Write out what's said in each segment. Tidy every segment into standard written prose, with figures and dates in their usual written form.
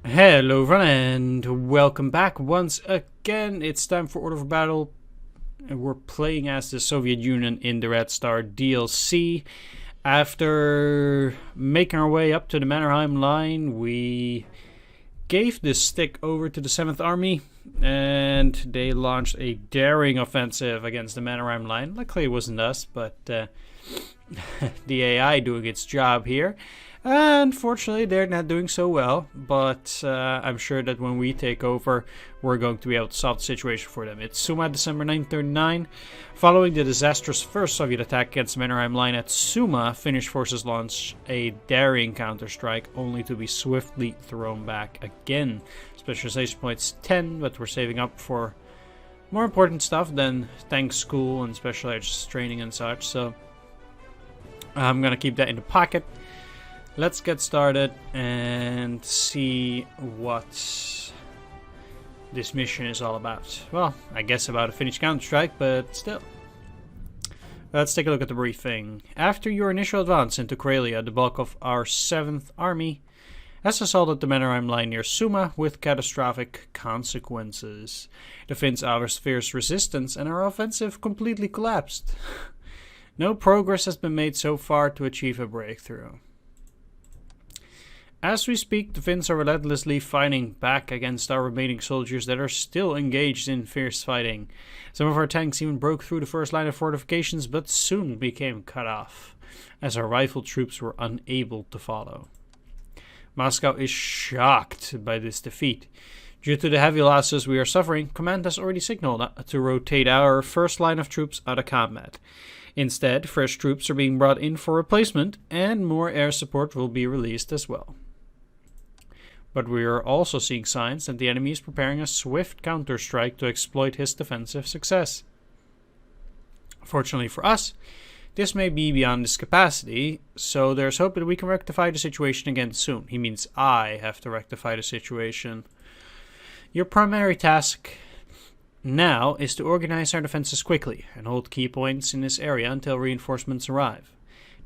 Hello everyone and welcome back once again. It's time for Order of Battle and we're playing as the Soviet Union in the Red Star DLC. After making our way up to the Mannerheim line, we gave the stick over to the 7th Army and they launched a daring offensive against the Mannerheim line. Luckily it wasn't us, but the AI doing its job here. Unfortunately, they're not doing so well, but I'm sure that when we take over, we're going to be able to solve the situation for them. It's Summa, December 939. Following the disastrous first Soviet attack against the Mannerheim line at Summa, Finnish forces launched a daring counterstrike, only to be swiftly thrown back again. Specialization points 10, but we're saving up for more important stuff than tank school and specialized training and such, so I'm gonna keep that in the pocket. Let's get started and see what this mission is all about. Well, I guess about a Finnish counterstrike, but still. Let's take a look at the briefing. After your initial advance into Karelia, the bulk of our 7th Army has assaulted the Mannerheim line near Summa with catastrophic consequences. The Finns offered fierce resistance and our offensive completely collapsed. No progress has been made so far to achieve a breakthrough. As we speak, the Finns are relentlessly fighting back against our remaining soldiers that are still engaged in fierce fighting. Some of our tanks even broke through the first line of fortifications, but soon became cut off, as our rifle troops were unable to follow. Moscow is shocked by this defeat. Due to the heavy losses we are suffering, Command has already signaled to rotate our first line of troops out of combat. Instead, fresh troops are being brought in for replacement, and more air support will be released as well. But we are also seeing signs that the enemy is preparing a swift counterstrike to exploit his defensive success. Fortunately for us, this may be beyond his capacity, so there's hope that we can rectify the situation again soon. He means I have to rectify the situation. Your primary task now is to organize our defenses quickly and hold key points in this area until reinforcements arrive.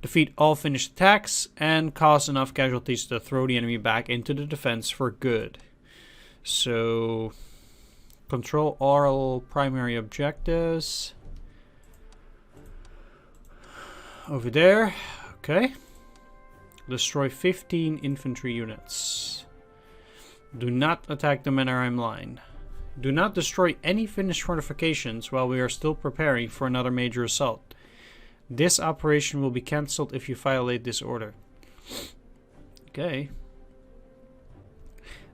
Defeat all Finnish attacks and cause enough casualties to throw the enemy back into the defense for good. So, control all primary objectives. Over there, okay. Destroy 15 infantry units. Do not attack the Mannerheim line. Do not destroy any Finnish fortifications while we are still preparing for another major assault. This operation will be cancelled if you violate this order. Okay.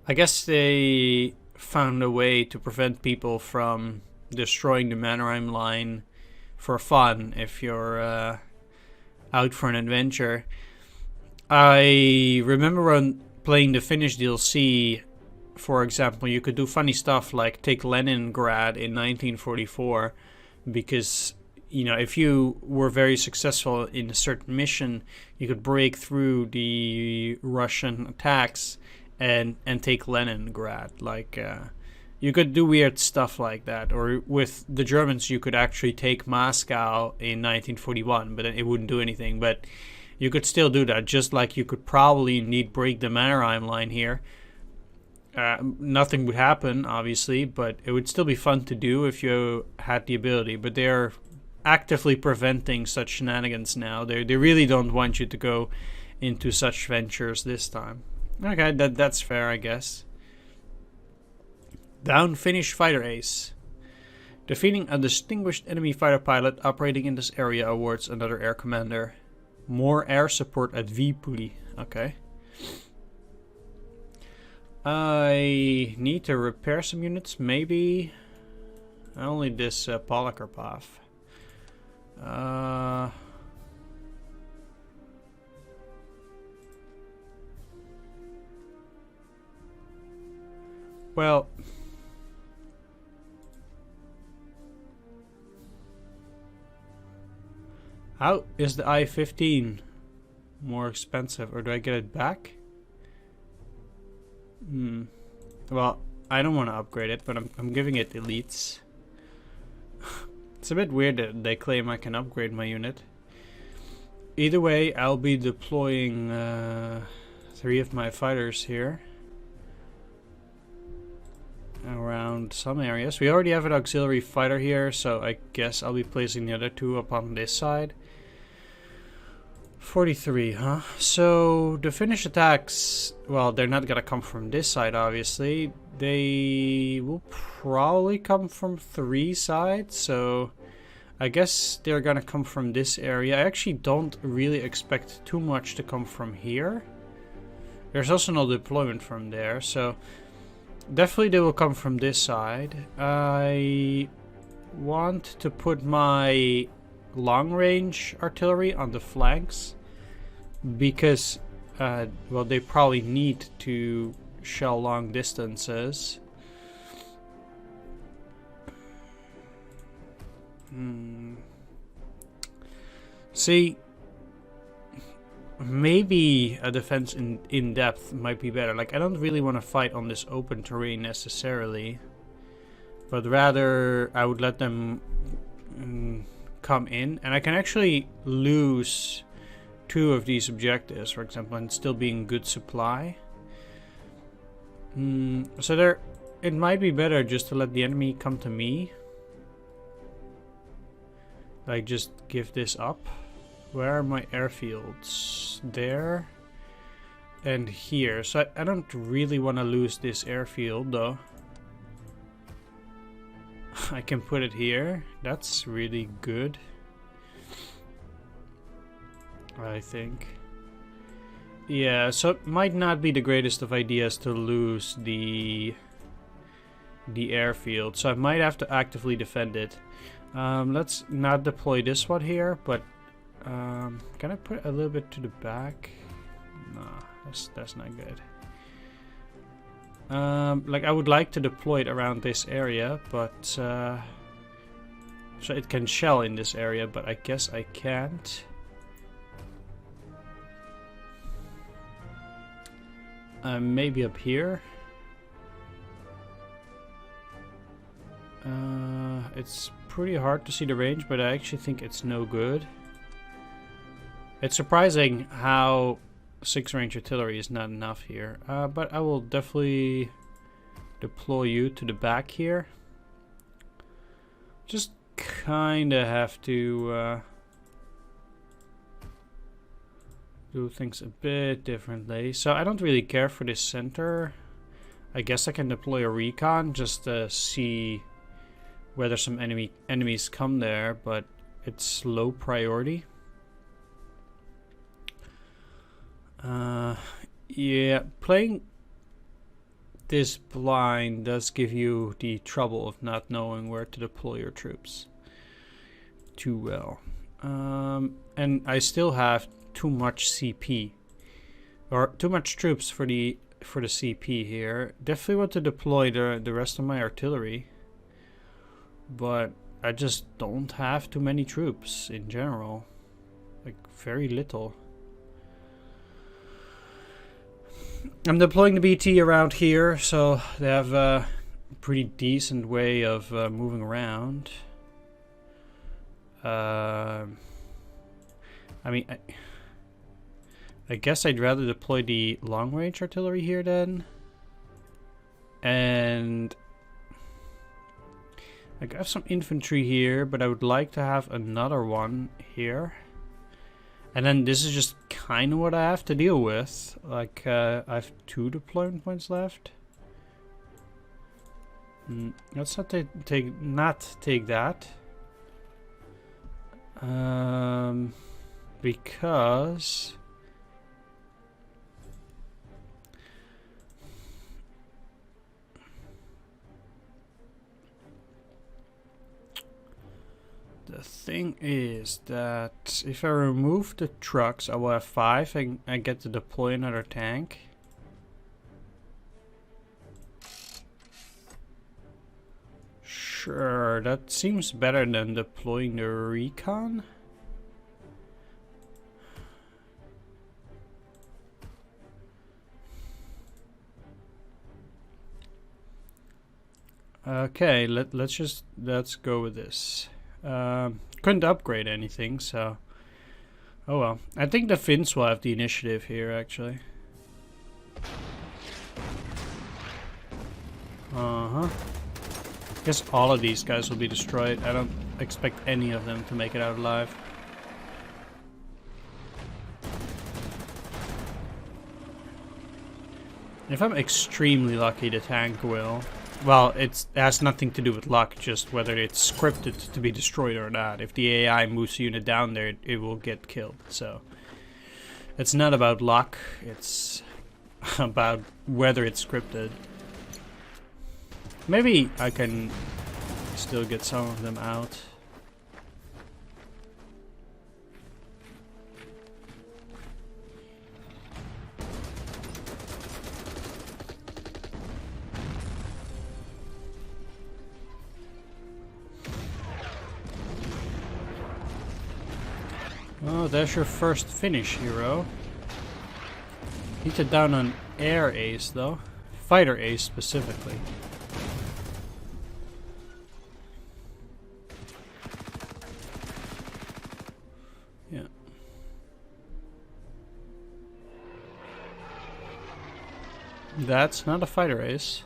I guess they found a way to prevent people from destroying the Mannerheim line for fun if you're out for an adventure. I remember when playing the Finnish DLC, for example, you could do funny stuff like take Leningrad in 1944 because, you know, if you were very successful in a certain mission, you could break through the Russian attacks and take Leningrad. Like, you could do weird stuff like that. Or with the Germans, you could actually take Moscow in 1941, but it wouldn't do anything. But you could still do that, just like you could probably indeed break the Mannerheim line here. Nothing would happen, obviously, but it would still be fun to do if you had the ability. But they're actively preventing such shenanigans now. They really don't want you to go into such ventures this time. Okay, that's fair, I guess. Down Finnish fighter ace. Defeating a distinguished enemy fighter pilot operating in this area awards another air commander. More air support at Viipuri. Okay. I need to repair some units, maybe. Only this Polikarpov. Well, how is the I-15 more expensive, or do I get it back? Well, I don't want to upgrade it, but I'm giving it elites. It's a bit weird that they claim I can upgrade my unit. Either way, I'll be deploying 3 of my fighters here. around some areas. We already have an auxiliary fighter here, so I guess I'll be placing the other two up on this side. 43, huh? So the Finnish attacks, well, they're not gonna come from this side, obviously. They will probably come from 3 sides, so I guess they're gonna come from this area. I actually don't really expect too much to come from here. There's also no deployment from there, so definitely they will come from this side. I want to put my long-range artillery on the flanks because, well, they probably need to shell long distances. See, maybe a defense in depth might be better. Like, I don't really want to fight on this open terrain necessarily, but rather I would let them come in, and I can actually lose 2 of these objectives, for example, and still be in good supply. So there, it might be better just to let the enemy come to me. Like, just give this up. Where are my airfields? There and here. So I don't really want to lose this airfield though. I can put it here. That's really good, I think. Yeah, so it might not be the greatest of ideas to lose the airfield. So I might have to actively defend it. Let's not deploy this one here, but can I put a little bit to the back? Nah, that's not good. Like, I would like to deploy it around this area, but so it can shell in this area, but I guess I can't. Maybe up here. It's pretty hard to see the range, but I actually think it's no good. It's surprising how 6-range artillery is not enough here. But I will definitely deploy you to the back here. Just kinda have to do things a bit differently. So I don't really care for this center. I guess I can deploy a recon just to see whether some enemies come there, but it's low priority. Yeah, playing this blind does give you the trouble of not knowing where to deploy your troops too well. And I still have too much CP, or too much troops for the CP here. Definitely want to deploy the rest of my artillery, but I just don't have too many troops in general. Like, very little. I'm deploying the BT around here, so they have a pretty decent way of moving around. I mean, I guess I'd rather deploy the long-range artillery here then. And I have some infantry here, but I would like to have another one here. And then this is just kind of what I have to deal with. Like, I have 2 deployment points left. Let's not take that. Because the thing is that if I remove the trucks, I will have 5 and I get to deploy another tank. Sure, that seems better than deploying the recon. Okay, let's go with this. Couldn't upgrade anything, so oh well. I think the Finns will have the initiative here, actually. Uh-huh. Guess all of these guys will be destroyed. I don't expect any of them to make it out alive. If I'm extremely lucky, the tank will. Well, it has nothing to do with luck, just whether it's scripted to be destroyed or not. If the AI moves a unit down there, it will get killed. So it's not about luck, it's about whether it's scripted. Maybe I can still get some of them out. Oh, there's your first finish, hero. Need to down an air ace, though. Fighter ace, specifically. Yeah. That's not a fighter ace.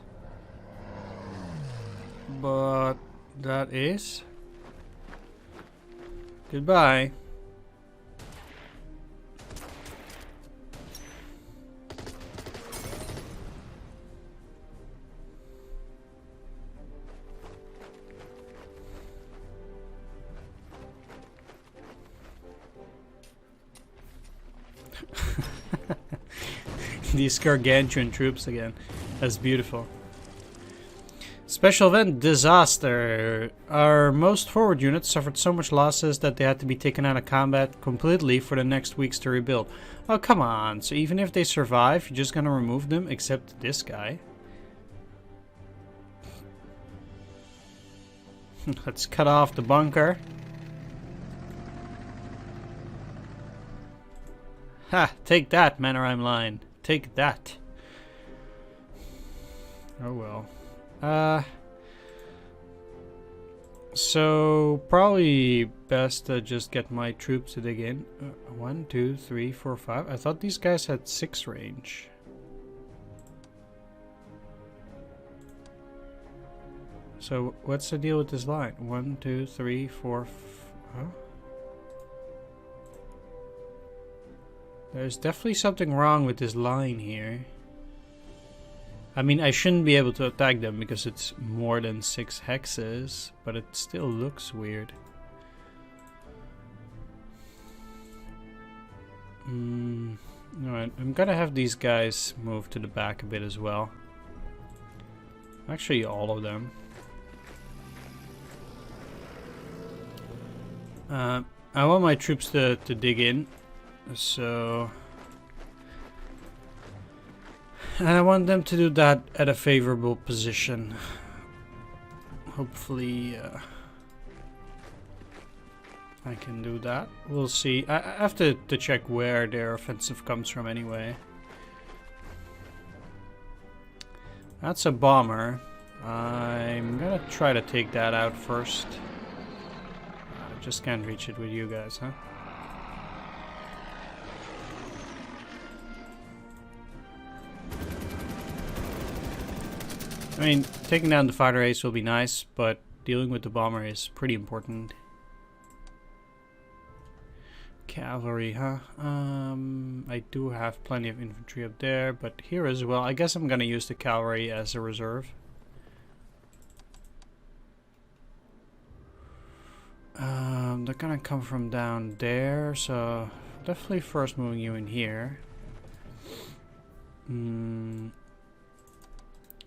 But that is... Goodbye. These gargantuan troops again. That's beautiful. Special event disaster. Our most forward units suffered so much losses that they had to be taken out of combat completely for the next weeks to rebuild. Oh, come on. So even if they survive, you're just gonna remove them, except this guy. Let's cut off the bunker. Ha! Take that, Mannerheim line. Take that. Oh well. So probably best to just get my troops to dig in. 1, 2, 3, 4, 5. I thought these guys had 6 range. So what's the deal with this line? 1, 2, 3, 4. Huh? There's definitely something wrong with this line here. I mean, I shouldn't be able to attack them because it's more than 6 hexes, but it still looks weird. Alright, I'm gonna have these guys move to the back a bit as well. Actually, all of them. I want my troops to dig in. So, and I want them to do that at a favorable position. Hopefully, I can do that. We'll see. I have to check where their offensive comes from anyway. That's a bomber. I'm gonna try to take that out first. I just can't reach it with you guys, huh? I mean, taking down the fighter ace will be nice, but dealing with the bomber is pretty important. Cavalry, huh? I do have plenty of infantry up there, but here as well. I guess I'm gonna use the cavalry as a reserve. They're gonna come from down there, so definitely first moving you in here.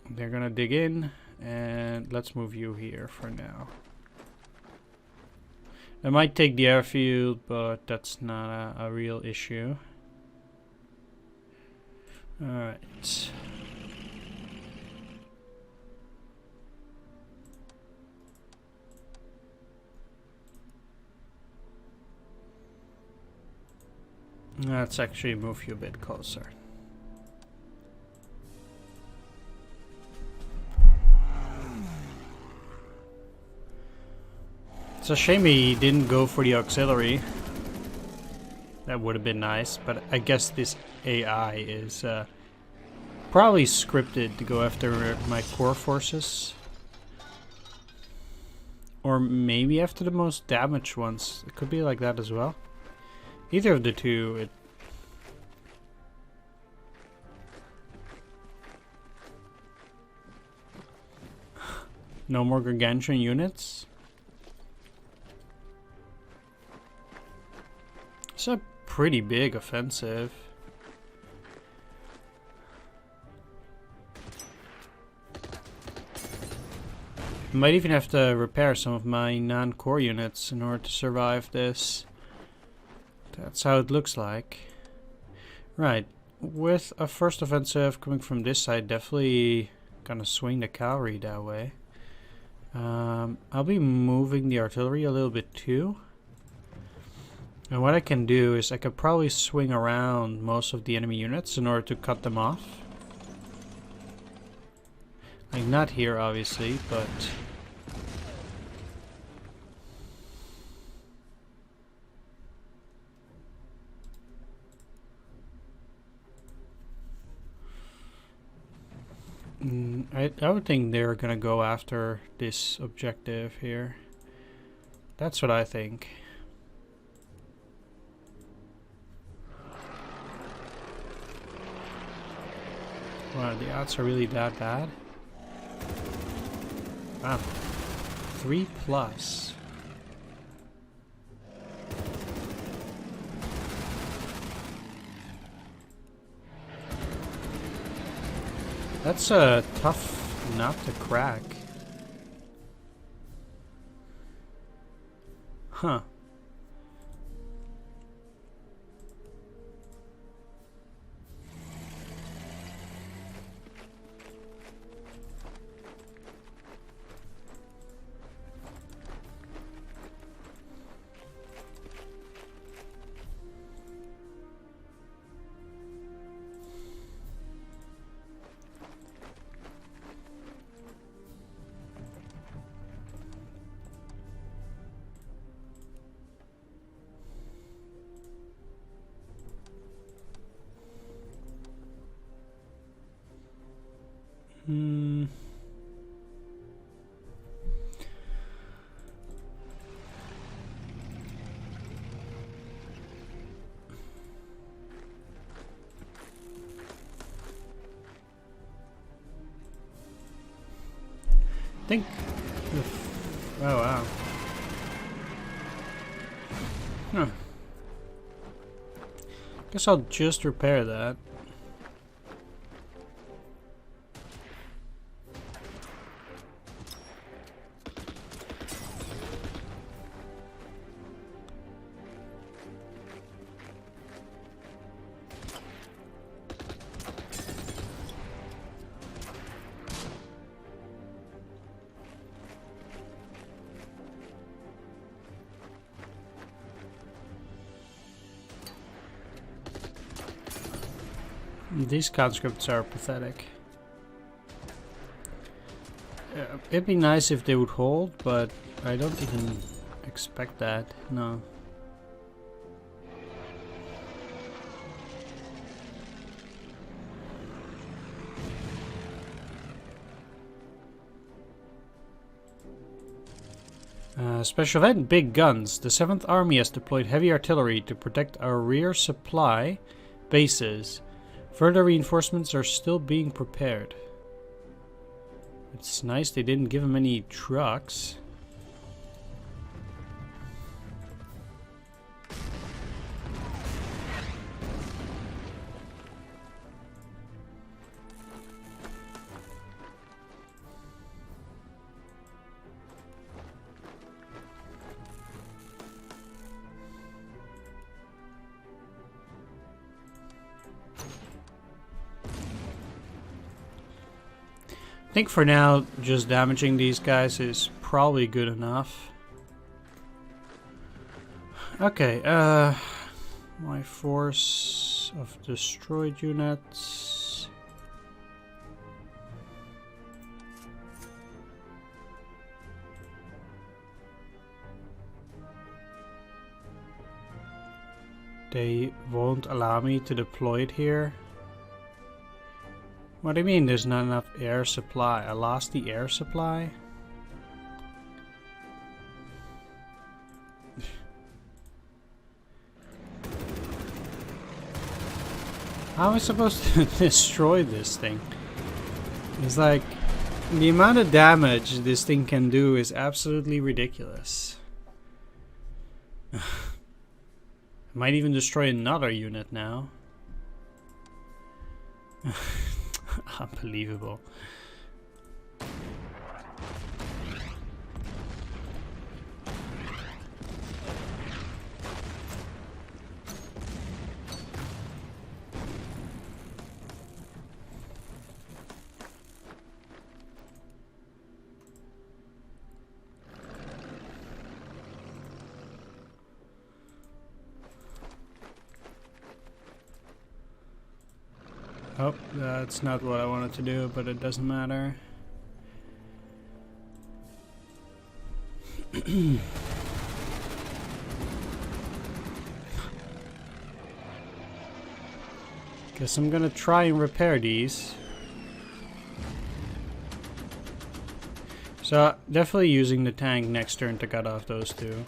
They're gonna dig in, and let's move you here for now. I might take the airfield, but that's not a real issue. Alright. Let's actually move you a bit closer. It's a shame he didn't go for the auxiliary. That would have been nice, but I guess this AI is probably scripted to go after my core forces. Or maybe after the most damaged ones. It could be like that as well. Either of the two. No more gargantuan units. It's a pretty big offensive. Might even have to repair some of my non-core units in order to survive this. That's how it looks like. Right, with a first offensive coming from this side, definitely gonna swing the cavalry that way. I'll be moving the artillery a little bit too. And what I can do is I could probably swing around most of the enemy units in order to cut them off. Like not here obviously, but... I would think they're gonna go after this objective here. That's what I think. Wow, the odds are really that bad? Wow. 3+. That's a tough nut to crack. Huh. I think... Oh wow. Huh. Guess I'll just repair that. These conscripts are pathetic. It'd be nice if they would hold, but I don't even expect that, no. Special event, big guns. The 7th Army has deployed heavy artillery to protect our rear supply bases. Further reinforcements are still being prepared. It's nice they didn't give him any trucks. I think for now, just damaging these guys is probably good enough. Okay, my force of destroyed units. They won't allow me to deploy it here. What do you mean there's not enough air supply? I lost the air supply? How am I supposed to destroy this thing? It's like, the amount of damage this thing can do is absolutely ridiculous. I might even destroy another unit now. Unbelievable. Oh, that's not what I wanted to do, but it doesn't matter. Guess I'm gonna try and repair these. So, definitely using the tank next turn to cut off those two.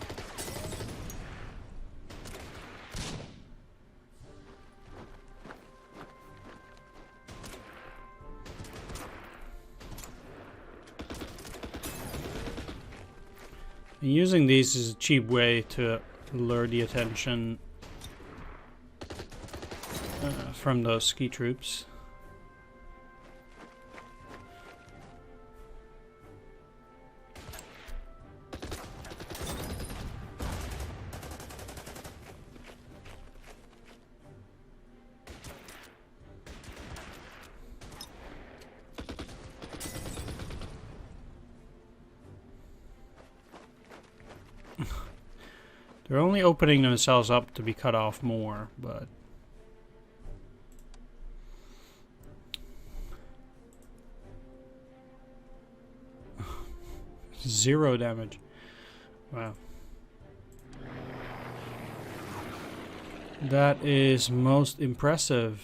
And using these is a cheap way to lure the attention from those ski troops. They're only opening themselves up to be cut off more, but... Zero damage. Wow. That is most impressive.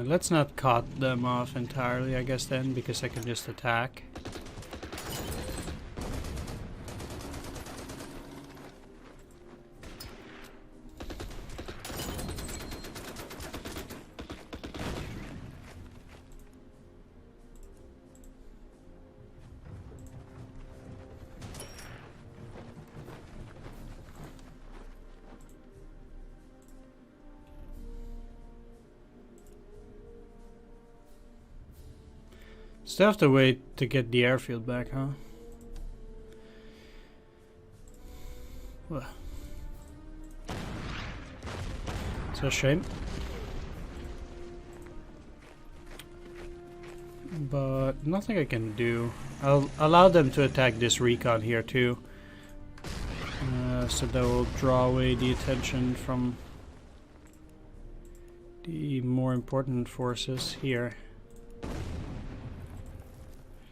Let's not cut them off entirely, I guess, then, because I can just attack. Still have to wait to get the airfield back, huh? Well, it's a shame. But nothing I can do. I'll allow them to attack this recon here too. So that will draw away the attention from the more important forces here.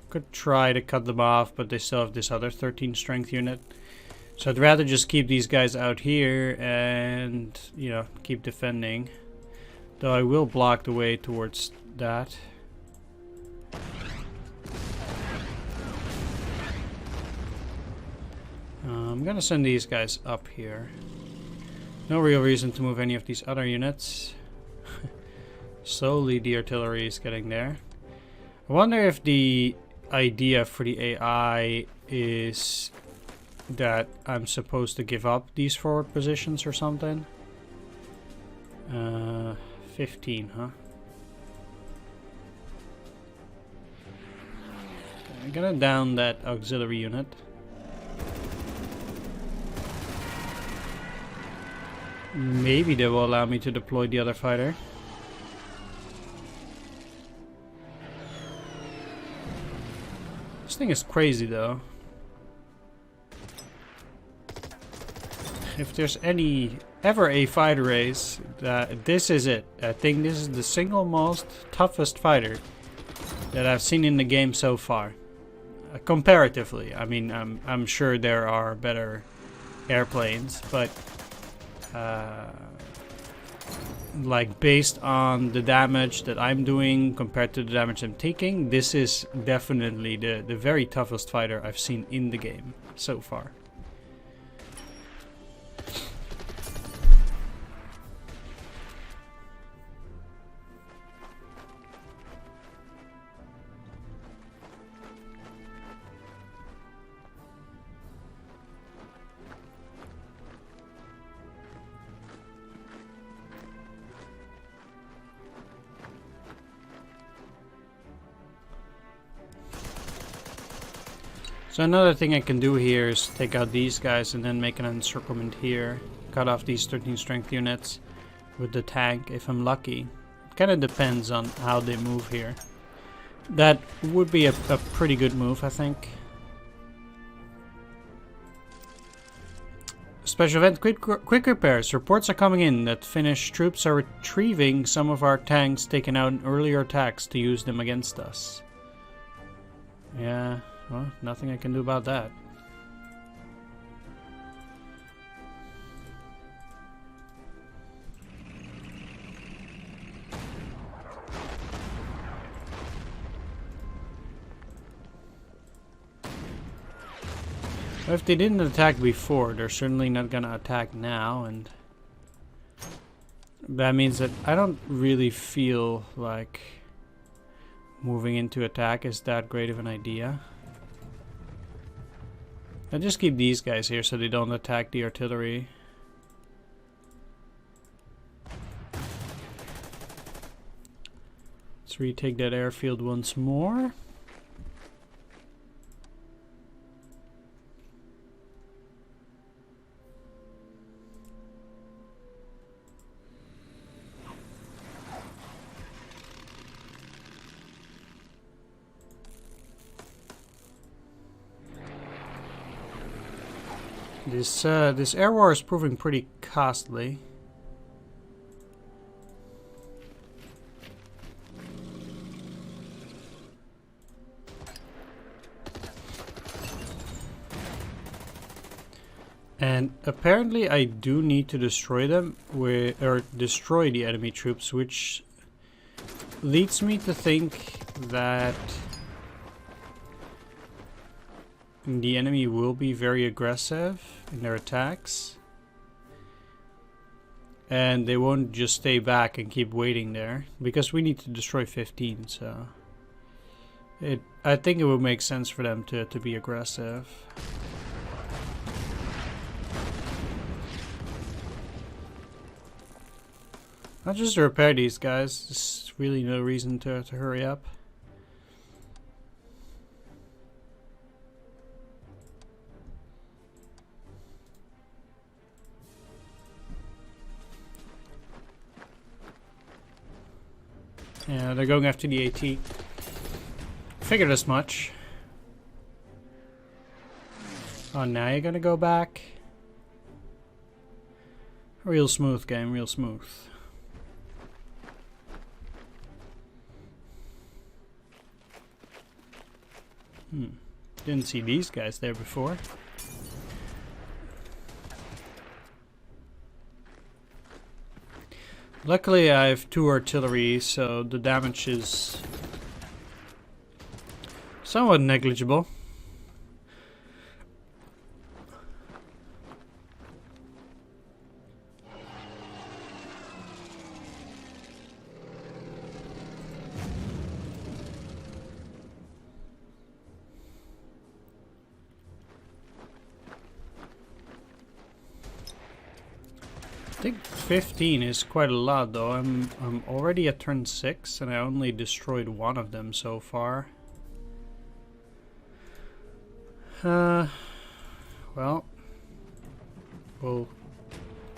Could try to cut them off, but they still have this other 13 strength unit. So I'd rather just keep these guys out here and, you know, keep defending. Though I will block the way towards that. I'm gonna send these guys up here. No real reason to move any of these other units. Slowly the artillery is getting there. I wonder if the idea for the AI is that I'm supposed to give up these forward positions or something. 15, huh? Okay, I'm gonna down that auxiliary unit. Maybe they will allow me to deploy the other fighter. This thing is crazy though. if there's ever a fighter race, this is it. I think this is the single most toughest fighter that I've seen in the game so far. Comparatively, I mean, I'm sure there are better airplanes, but like based on the damage that I'm doing compared to the damage I'm taking, this is definitely the very toughest fighter I've seen in the game so far. So another thing I can do here is take out these guys and then make an encirclement here. Cut off these 13 strength units with the tank if I'm lucky. It kind of depends on how they move here. That would be a pretty good move, I think. Special event, quick repairs. Reports are coming in that Finnish troops are retrieving some of our tanks taken out in earlier attacks to use them against us. Yeah. Well, nothing I can do about that. If they didn't attack before, they're certainly not gonna attack now, and that means that I don't really feel like moving into attack is that great of an idea. I just keep these guys here so they don't attack the artillery. Let's retake that airfield once more. This air war is proving pretty costly. And apparently I do need to destroy them or destroy the enemy troops, which leads me to think that the enemy will be very aggressive in their attacks. And they won't just stay back and keep waiting there, because we need to destroy 15, so I think it would make sense for them to be aggressive. I'll just repair these guys. There's really no reason to hurry up. Yeah, they're going after the AT. Figured as much. Oh, now you're gonna go back? Real smooth game, real smooth. Didn't see these guys there before. Luckily I have 2 artillery, so the damage is somewhat negligible. I think 15 is quite a lot, though. I'm already at turn 6 and I only destroyed 1 of them so far. Well,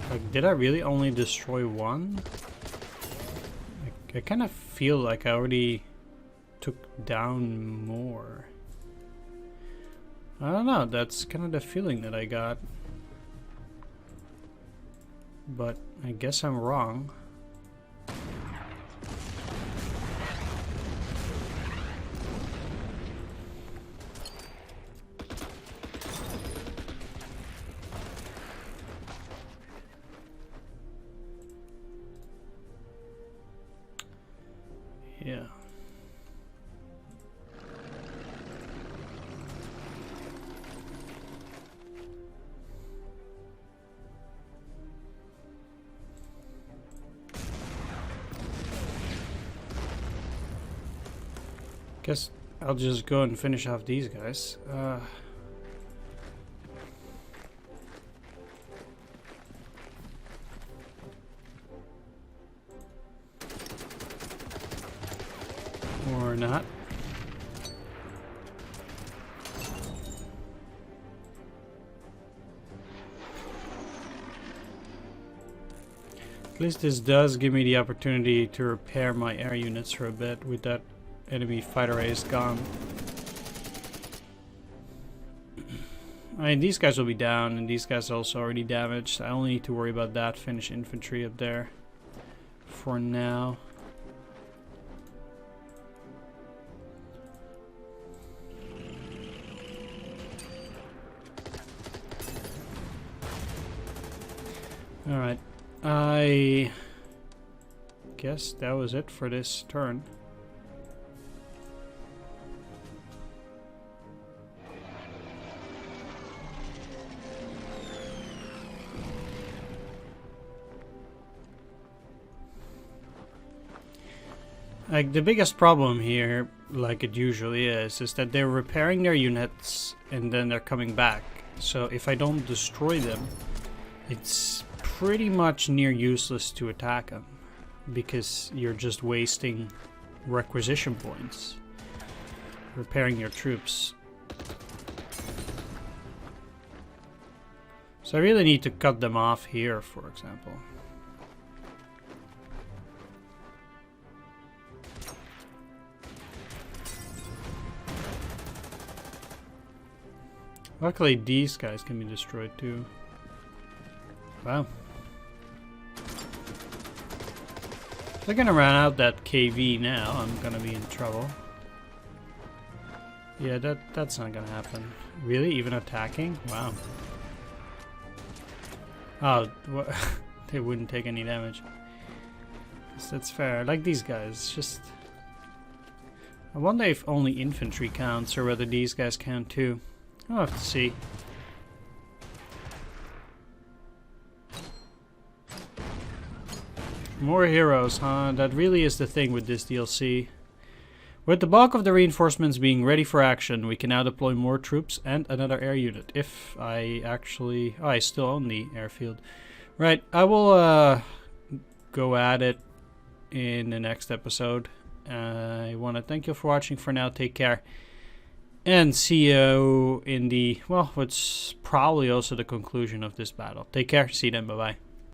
like, did I really only destroy 1? I kind of feel like I already took down more. I don't know, that's kind of the feeling that I got. but I guess I'm wrong. Yeah. Guess I'll just go and finish off these guys. Or not. At least this does give me the opportunity to repair my air units for a bit with that enemy fighter ace gone. I mean, these guys will be down, and these guys are also already damaged. I only need to worry about that Finnish infantry up there for now. Alright, I guess that was it for this turn. Like, the biggest problem here, like it usually is that they're repairing their units and then they're coming back. So if I don't destroy them, it's pretty much near useless to attack them, because you're just wasting requisition points repairing your troops. So I really need to cut them off here, for example. Luckily these guys can be destroyed too. Wow. If they're gonna run out that KV now, I'm gonna be in trouble. Yeah, that's not gonna happen. Really? Even attacking? Wow. Oh, they wouldn't take any damage. Guess that's fair. I like these guys. Just, I wonder if only infantry counts or whether these guys count too. I'll have to see. More heroes, huh? That really is the thing with this DLC. With the bulk of the reinforcements being ready for action, we can now deploy more troops and another air unit. If I actually... Oh, I still own the airfield. Right, I will go at it in the next episode. I want to thank you for watching for now. Take care. And see you in the... Well, what's probably also the conclusion of this battle. Take care. See you then. Bye-bye.